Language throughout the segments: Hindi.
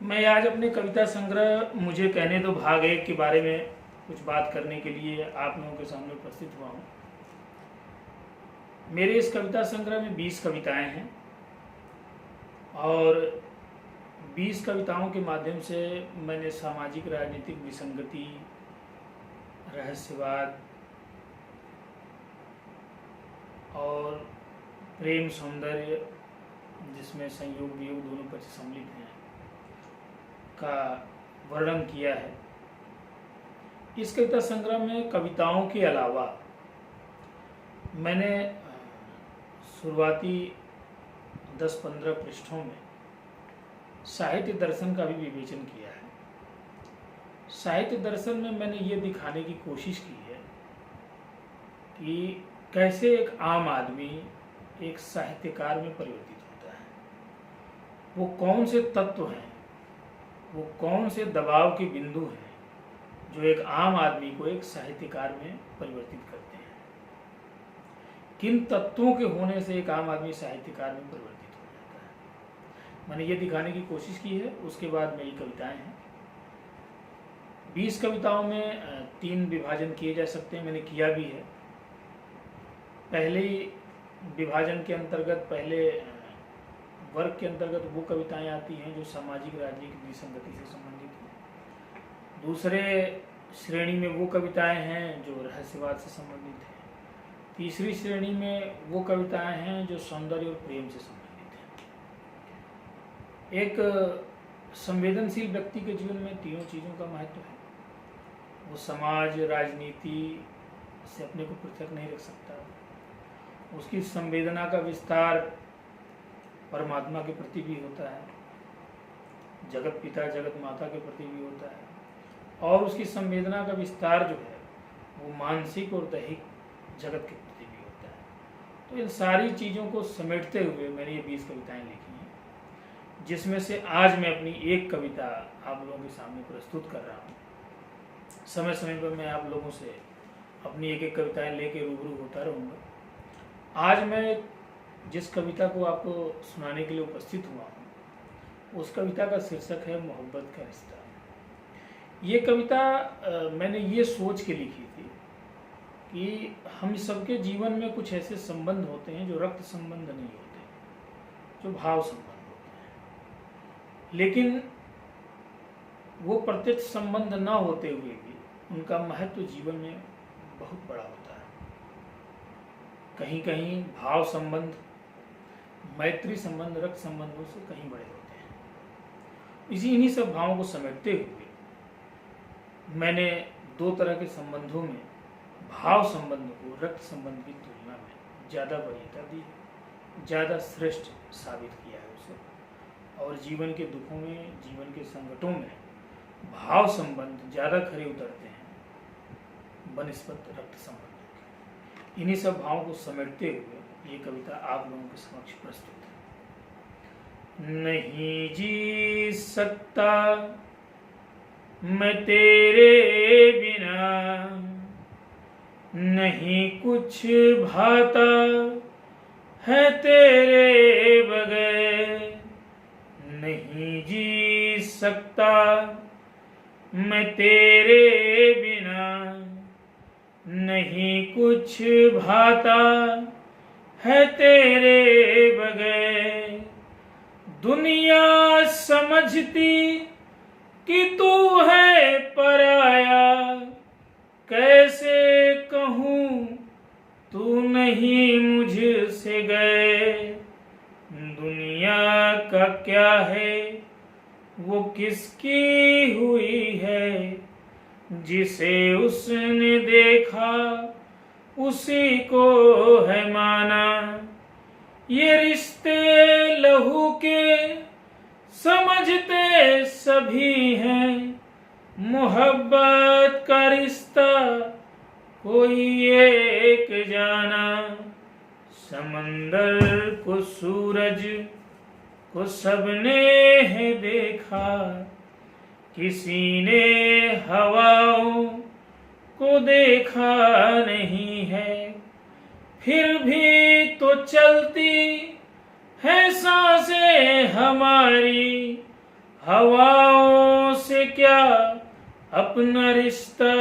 मैं आज अपने कविता संग्रह मुझे कहने दो भाग 1 के बारे में कुछ बात करने के लिए आप लोगों के सामने उपस्थित हुआ हूँ। मेरे इस कविता संग्रह में 20 कविताएं हैं और 20 कविताओं के माध्यम से मैंने सामाजिक राजनीतिक विसंगति, रहस्यवाद और प्रेम सौंदर्य, जिसमें संयोग वियोग दोनों पक्ष सम्मिलित हैं, का वर्णन किया है। इस कविता संग्रह में कविताओं के अलावा मैंने शुरुआती 10-15 पृष्ठों में साहित्य दर्शन का भी विवेचन किया है। साहित्य दर्शन में मैंने ये दिखाने की कोशिश की है कि कैसे एक आम आदमी एक साहित्यकार में परिवर्तित होता है। वो कौन से तत्व हैं, वो कौन से दबाव के बिंदु हैं जो एक आम आदमी को एक साहित्यकार में परिवर्तित करते हैं। किन तत्वों के होने से एक आम आदमी साहित्यकार में परिवर्तित हो जाता है, मैंने ये दिखाने की कोशिश की है। उसके बाद मेरी कविताएं हैं। 20 कविताओं में 3 विभाजन किए जा सकते हैं, मैंने किया भी है। पहले विभाजन के अंतर्गत, पहले वर्ग के अंतर्गत वो कविताएं आती हैं जो सामाजिक राजनीतिक विसंगति से संबंधित हैं। दूसरे श्रेणी में वो कविताएं हैं जो रहस्यवाद से संबंधित हैं। तीसरी श्रेणी में वो कविताएं हैं जो सौंदर्य और प्रेम से संबंधित हैं। एक संवेदनशील व्यक्ति के जीवन में तीनों चीज़ों का महत्व है। वो समाज राजनीति से अपने को पृथक नहीं रख सकता। उसकी संवेदना का विस्तार परमात्मा के प्रति भी होता है, जगत पिता जगत माता के प्रति भी होता है, और उसकी संवेदना का विस्तार जो है वो मानसिक और दैहिक जगत के प्रति भी होता है। तो इन सारी चीज़ों को समेटते हुए मैंने ये 20 कविताएं लिखी हैं, जिसमें से आज मैं अपनी एक कविता आप लोगों के सामने प्रस्तुत कर रहा हूँ। समय समय पर मैं आप लोगों से अपनी एक कविताएं लेके रूबरू होता रहूँगा। आज मैं जिस कविता को आपको सुनाने के लिए उपस्थित हुआ हूँ, उस कविता का शीर्षक है मोहब्बत का रिश्ता। ये कविता मैंने ये सोच के लिखी थी कि हम सबके जीवन में कुछ ऐसे संबंध होते हैं जो रक्त संबंध नहीं होते, जो भाव संबंध होते हैं, लेकिन वो प्रत्यक्ष संबंध ना होते हुए भी उनका महत्व जीवन में बहुत बड़ा होता है। कहीं कहीं भाव संबंध, मैत्री संबंध रक्त संबंधों से कहीं बड़े होते हैं। इन्हीं सब भावों को समेटते हुए मैंने 2 तरह के संबंधों में भाव संबंध को रक्त संबंध की तुलना में ज़्यादा वरीयता दी है, ज़्यादा श्रेष्ठ साबित किया है उसे। और जीवन के दुखों में, जीवन के संकटों में भाव संबंध ज़्यादा खरे उतरते हैं बनिस्बत रक्त संबंध। इन्हीं सब भावों को समेटते हुए ये कविता आप लोगों के समक्ष प्रस्तुत है। नहीं जी सकता मैं तेरे बिना, नहीं कुछ भाता है तेरे बगैर। नहीं जी सकता मैं तेरे बिना, नहीं कुछ भाता है तेरे बगैर। दुनिया समझती कि तू है पराया, कैसे कहूँ तू नहीं मुझसे गए। दुनिया का क्या है वो किसकी हुई है, जिसे उसने देखा उसी को है माना। ये रिश्ते लहू के समझते सभी हैं, मोहब्बत का रिश्ता कोई एक जाना। समंदर को सूरज को सबने है देखा, किसी ने हवाओं को देखा नहीं है। फिर भी तो चलती है सांसें हमारी, हवाओं से क्या अपना रिश्ता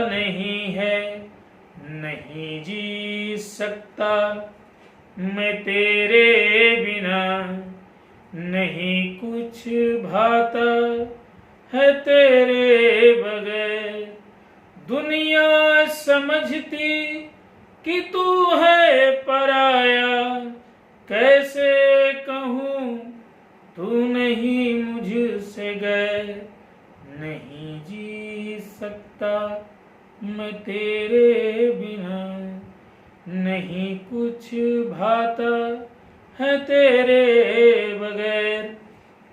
नहीं है, नहीं जी सकता मैं तेरे बिना, नहीं कुछ भाता है तेरे बगैर। दुनिया समझती कि तू है पराया, कैसे कहूँ तू नहीं मुझसे गैर। नहीं जी सकता मैं तेरे बिना, नहीं कुछ भाता है तेरे बगैर।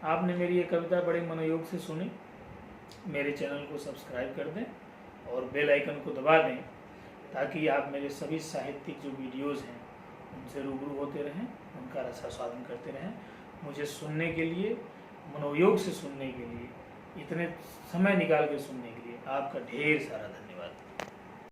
आपने मेरी ये कविता बड़े मनोयोग से सुनी। मेरे चैनल को सब्सक्राइब कर दें और बेल आइकन को दबा दें ताकि आप मेरे सभी साहित्यिक जो वीडियोज़ हैं उनसे रूबरू होते रहें, उनका रसास्वादन करते रहें। मुझे सुनने के लिए, मनोयोग से सुनने के लिए, इतने समय निकाल के सुनने के लिए आपका ढेर सारा धन्यवाद।